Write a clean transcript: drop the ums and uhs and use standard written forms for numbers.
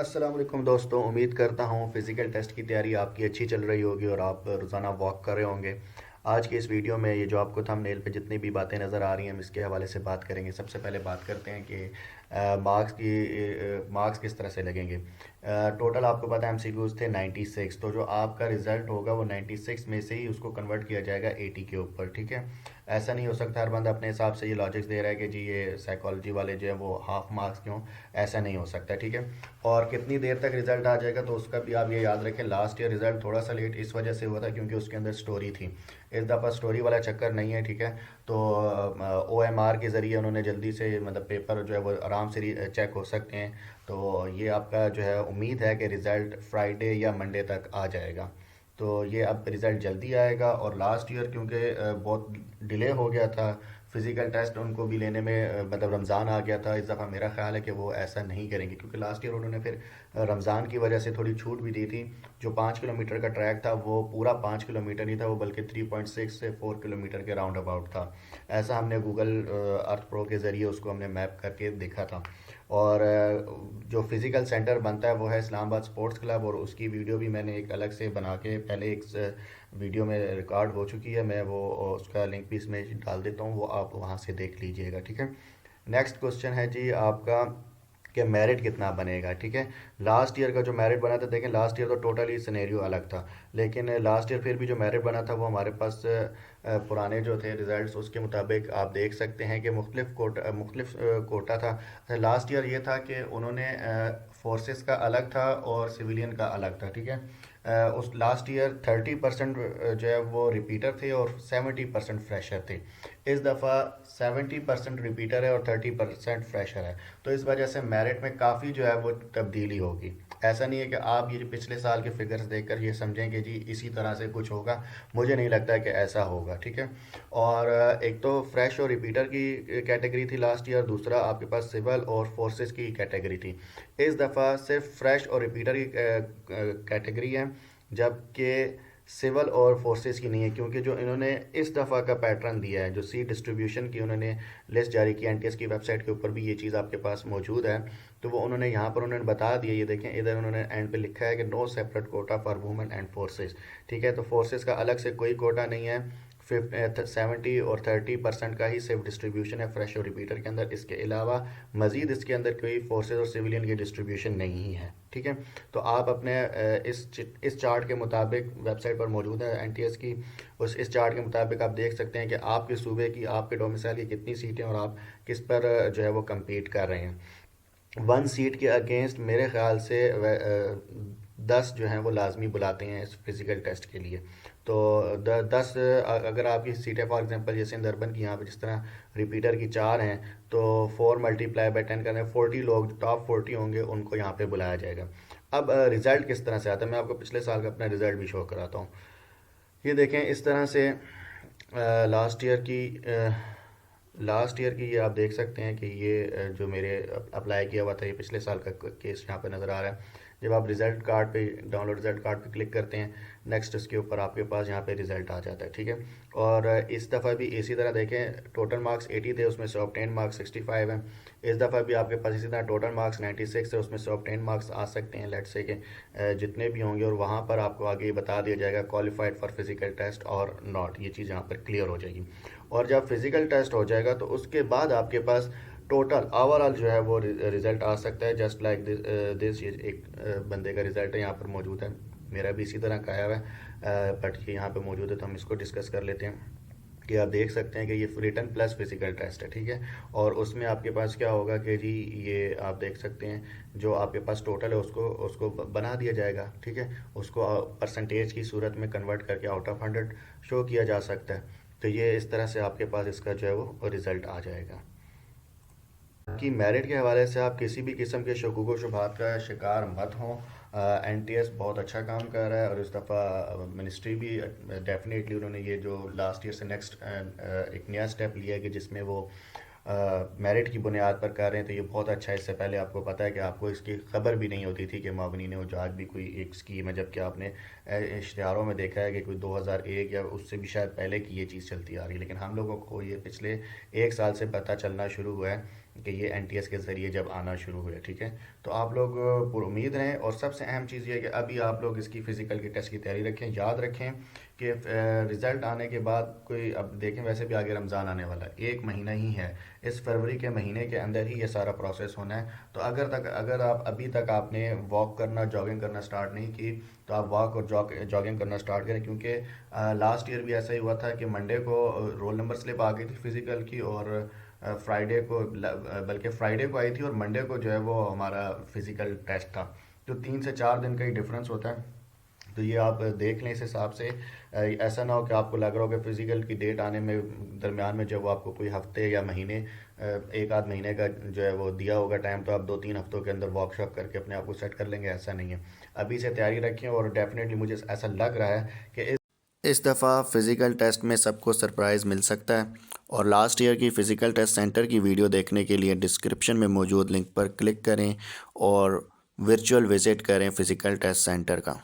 अस्सलाम वालेकुम दोस्तों, उम्मीद करता हूँ फ़िज़िकल टेस्ट की तैयारी आपकी अच्छी चल रही होगी और आप रोज़ाना वॉक कर रहे होंगे। आज के इस वीडियो में ये जो आपको थंबनेल पे जितनी भी बातें नज़र आ रही हैं हम इसके हवाले से बात करेंगे। सबसे पहले बात करते हैं कि मार्क्स किस तरह से लगेंगे। टोटल आपको पता है एमसीक्यूज़ थे 96, तो जो आपका रिज़ल्ट होगा वो 96 में से ही उसको कन्वर्ट किया जाएगा 80 के ऊपर, ठीक है। ऐसा नहीं हो सकता हर बंदा अपने हिसाब से ये लॉजिक्स दे रहा है कि जी ये साइकोलॉजी वाले जो है वो हाफ मार्क्स क्यों, ऐसा नहीं हो सकता, ठीक है। और कितनी देर तक रिजल्ट आ जाएगा तो उसका भी आप ये याद रखें। लास्ट ईयर रिजल्ट थोड़ा सा लेट इस वजह से हुआ था क्योंकि उसके अंदर स्टोरी थी। इस दफ़ा स्टोरी वाला चक्कर नहीं है, ठीक है। तो OMR के ज़रिए उन्होंने जल्दी से मतलब पेपर जो है वो आराम से चेक हो सकते हैं। तो ये आपका जो है उम्मीद है कि रिज़ल्ट फ्राइडे या मंडे तक आ जाएगा। तो ये अब रिज़ल्ट जल्दी आएगा। और लास्ट ईयर क्योंकि बहुत डिले हो गया था फिज़िकल टेस्ट उनको भी लेने में, मतलब रमज़ान आ गया था। इस दफ़ा मेरा ख्याल है कि वो ऐसा नहीं करेंगे क्योंकि लास्ट ईयर उन्होंने फिर रमज़ान की वजह से थोड़ी छूट भी दी थी। जो 5 किलोमीटर का ट्रैक था वो पूरा 5 किलोमीटर नहीं था, वो बल्कि 3.6 से 4 किलोमीटर के राउंड अबाउट था। ऐसा हमने गूगल अर्थ प्रो के ज़रिए उसको हमने मैप करके देखा था। और जो फिज़िकल सेंटर बनता है वो है इस्लामाबाद स्पोर्ट्स क्लब, और उसकी वीडियो भी मैंने एक अलग से बना के पहले एक वीडियो में रिकॉर्ड हो चुकी है। मैं वो उसका लिंक भी इसमें डाल देता हूँ, वो आप वहाँ से देख लीजिएगा, ठीक है। नेक्स्ट क्वेश्चन है जी आपका कि मेरिट कितना बनेगा, ठीक है। लास्ट ईयर का जो मेरिट बना था, देखें लास्ट ईयर तो टोटली सिनेरियो अलग था, लेकिन लास्ट ईयर फिर भी जो मेरिट बना था वो हमारे पास पुराने जो थे रिजल्ट्स उसके मुताबिक आप देख सकते हैं कि मुख्तलिफ कोटा था। लास्ट ईयर ये था कि उन्होंने फोर्सेस का अलग था और सिविलियन का अलग था, ठीक है। उस लास्ट ईयर 30% जो है वो रिपीटर थे और 70% फ्रेशर थे। इस दफ़ा 70% रिपीटर है और 30% फ्रेशर है। तो इस वजह से मेरिट में काफ़ी जो है वो तब्दीली होगी। ऐसा नहीं है कि आप ये पिछले साल के फिगर्स देखकर ये समझें कि जी इसी तरह से कुछ होगा। मुझे नहीं लगता है कि ऐसा होगा, ठीक है। और एक तो फ्रेश और रिपीटर की कैटेगरी थी लास्ट ईयर, दूसरा आपके पास सिविल और फोर्सेस की कैटेगरी थी। इस दफ़ा सिर्फ फ्रेश और रिपीटर की कैटेगरी है, जबकि सिविल और फोर्सेस की नहीं है। क्योंकि जो इन्होंने इस दफ़ा का पैटर्न दिया है, जो सीट डिस्ट्रीब्यूशन की उन्होंने लिस्ट जारी की, एनटीएस की वेबसाइट के ऊपर भी ये चीज़ आपके पास मौजूद है। तो वो उन्होंने यहाँ पर उन्होंने बता दिया, ये देखें इधर उन्होंने एंड पे लिखा है कि no separate quota for women and forces, ठीक है। तो फोर्सेस का अलग से कोई कोटा नहीं है। 70 और 30% का ही सिर्फ डिस्ट्रीब्यूशन है फ्रेश और रिपीटर के अंदर। इसके अलावा मज़ीद इसके अंदर कोई फोर्सेज और सिविलियन की डिस्ट्रीब्यूशन नहीं है, ठीक है। तो आप अपने इस चार्ट के मुताबिक वेबसाइट पर मौजूद है एनटीएस की, इस चार्ट के मुताबिक आप देख सकते हैं कि आपके सूबे की, आपके डोमिसाइल की कितनी सीटें और आप किस पर जो है वो कम्पीट कर रहे हैं। 1 सीट के अगेंस्ट मेरे ख्याल से 10 जो हैं वो लाजमी बुलाते हैं इस फिज़िकल टेस्ट के लिए। तो 10 अगर आपकी सीटें फॉर एग्जांपल जैसे इंदरबन की यहाँ पे जिस तरह रिपीटर की 4 हैं, तो 4 × 10 करने 40 लोग टॉप 40 होंगे, उनको यहाँ पे बुलाया जाएगा। अब रिज़ल्ट किस तरह से आता है, मैं आपको पिछले साल का अपना रिज़ल्ट भी शो कराता हूँ। ये देखें इस तरह से लास्ट ईयर की ये आप देख सकते हैं कि ये जो मेरे अप्लाई किया हुआ था ये पिछले साल का केस यहाँ पे नज़र आ रहा है। जब आप रिज़ल्ट कार्ड पे डाउनलोड रिज़ल्ट कार्ड पे क्लिक करते हैं, नेक्स्ट उसके ऊपर आपके पास यहाँ पे रिज़ल्ट आ जाता है, ठीक है। और इस दफ़ा भी इसी तरह देखें, टोटल मार्क्स 80 थे, उसमें से ऑब्टेन मार्क्स 65 हैं। इस दफ़ा भी आपके पास इसी तरह टोटल मार्क्स 96 है, उसमें से ऑब्टेन मार्क्स आ सकते हैं लेट्स से कि जितने भी होंगे, और वहाँ पर आपको आगे ये बता दिया जाएगा क्वालिफाइड फॉर फिज़िकल टेस्ट और नॉट, ये चीज़ यहाँ पर क्लियर हो जाएगी। और जब फिज़िकल टेस्ट हो जाएगा तो उसके बाद आपके पास टोटल ओवरऑल जो है वो रिज़ल्ट आ सकता है। जस्ट लाइक दिस ये एक बंदे का रिज़ल्ट है यहाँ पर मौजूद है, मेरा भी इसी तरह का आया हुआ है, बट ये यहाँ पे मौजूद है तो हम इसको डिस्कस कर लेते हैं। कि आप देख सकते हैं कि ये रिटन प्लस फिज़िकल टेस्ट है, ठीक है। और उसमें आपके पास क्या होगा कि जी ये आप देख सकते हैं जो आपके पास टोटल है उसको उसको बना दिया जाएगा, ठीक है। उसको परसेंटेज की सूरत में कन्वर्ट करके आउट ऑफ 100 शो किया जा सकता है। तो ये इस तरह से आपके पास इसका जो है वो रिज़ल्ट आ जाएगा। कि मेरिट के हवाले से आप किसी भी किस्म के शकूक व शुबहात का शिकार मत हों। एनटीएस बहुत अच्छा काम कर रहा है और इस दफ़ा मिनिस्ट्री भी डेफिनेटली उन्होंने ये जो लास्ट ईयर से नेक्स्ट एक नया स्टेप लिया है कि जिसमें वो मेरिट की बुनियाद पर कर रहे हैं, तो ये बहुत अच्छा है। इससे पहले आपको पता है कि आपको इसकी खबर भी नहीं होती थी कि मावनीन वजात भी कोई एक स्कीम है, जबकि आपने इश्तिहारों में देखा है कि कोई 2001 या उससे भी शायद पहले की ये चीज़ चलती आ रही है। लेकिन हम लोगों को ये पिछले 1 साल से पता चलना शुरू हुआ है कि ये एनटीएस के ज़रिए जब आना शुरू हुए, ठीक है। तो आप लोग पुरुमीद रहें, और सबसे अहम चीज़ ये है कि अभी आप लोग इसकी फ़िज़िकल की टेस्ट की तैयारी रखें। याद रखें कि रिज़ल्ट आने के बाद कोई, अब देखें वैसे भी आगे रमज़ान आने वाला है, एक महीना ही है, इस फरवरी के महीने के अंदर ही ये सारा प्रोसेस होना है। तो अगर आप अभी तक आपने वॉक करना, जॉगिंग करना स्टार्ट नहीं की, तो आप वॉक और जॉगिंग करना स्टार्ट करें, क्योंकि लास्ट ईयर भी ऐसा ही हुआ था कि मंडे को रोल नंबर स्लिप आ गई थी फ़िज़िकल की, और फ्राइडे को, बल्कि फ्राइडे को आई थी, और मंडे को जो है वो हमारा फिज़िकल टेस्ट था। तो 3 से 4 दिन का ही डिफरेंस होता है। तो ये आप देख लें इस हिसाब से। ऐसा ना हो कि आपको लग रहा हो कि फ़िज़िकल की डेट आने में दरमियान में जब आपको कोई हफ्ते या महीने, एक आध महीने का जो है वो दिया होगा टाइम, तो आप 2-3 हफ्तों के अंदर वर्कशॉप करके अपने आप को सेट कर लेंगे। ऐसा नहीं है, अभी से तैयारी रखें। और डेफिनेटली मुझे ऐसा लग रहा है कि इस दफ़ा फ़िज़िकल टेस्ट में सबको सरप्राइज़ मिल सकता है। और लास्ट ईयर की फ़िज़िकल टेस्ट सेंटर की वीडियो देखने के लिए डिस्क्रिप्शन में मौजूद लिंक पर क्लिक करें और वर्चुअल विज़िट करें फ़िज़िकल टेस्ट सेंटर का।